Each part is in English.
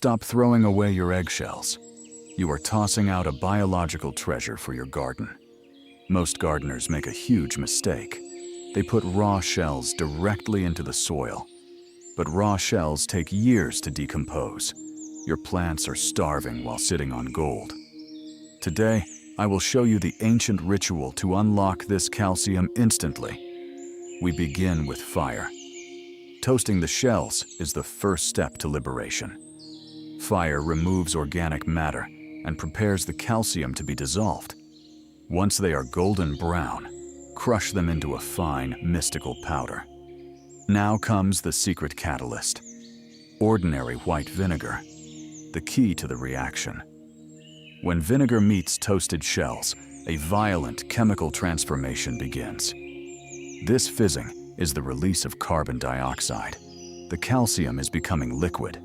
Stop throwing away your eggshells. You are tossing out a biological treasure for your garden. Most gardeners make a huge mistake. They put raw shells directly into the soil. But raw shells take years to decompose. Your plants are starving while sitting on gold. Today, I will show you the ancient ritual to unlock this calcium instantly. We begin with fire. Toasting the shells is the first step to liberation. Fire removes organic matter and prepares the calcium to be dissolved. Once they are golden brown, crush them into a fine, mystical powder. Now comes the secret catalyst: ordinary white vinegar, the key to the reaction. When vinegar meets toasted shells, a violent chemical transformation begins. This fizzing is the release of carbon dioxide. The calcium is becoming liquid.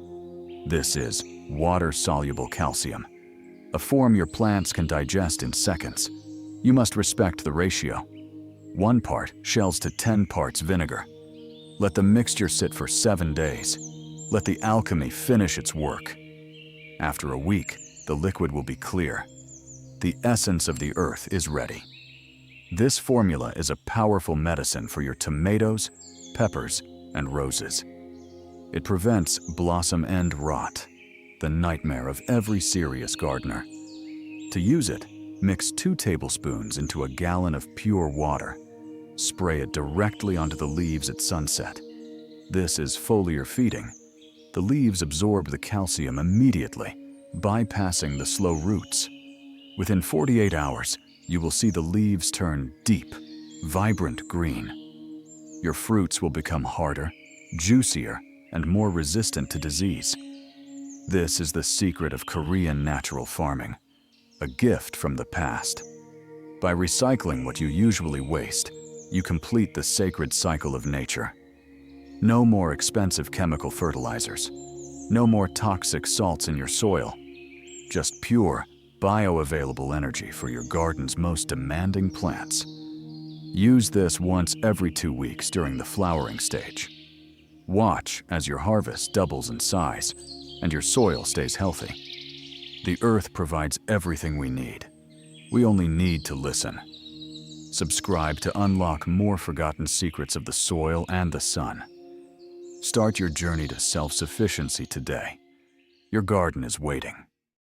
This is water-soluble calcium, a form your plants can digest in seconds. You must respect the ratio: 1 part shells to 10 parts vinegar. Let the mixture sit for 7 days. Let the alchemy finish its work. After a week, the liquid will be clear. The essence of the earth is ready. This formula is a powerful medicine for your tomatoes, peppers, and roses. It prevents blossom end rot, the nightmare of every serious gardener. To use it, mix 2 tablespoons into a gallon of pure water. Spray it directly onto the leaves at sunset. This is foliar feeding. The leaves absorb the calcium immediately, bypassing the slow roots. Within 48 hours, you will see the leaves turn deep, vibrant green. Your fruits will become harder, juicier, and more resistant to disease. This is the secret of Korean natural farming, a gift from the past. By recycling what you usually waste, you complete the sacred cycle of nature. No more expensive chemical fertilizers. No more toxic salts in your soil. Just pure, bioavailable energy for your garden's most demanding plants. Use this once every 2 weeks during the flowering stage. Watch as your harvest doubles in size and your soil stays healthy. The earth provides everything we need. We only need to listen. Subscribe to unlock more forgotten secrets of the soil and the sun. Start your journey to self-sufficiency today. Your garden is waiting.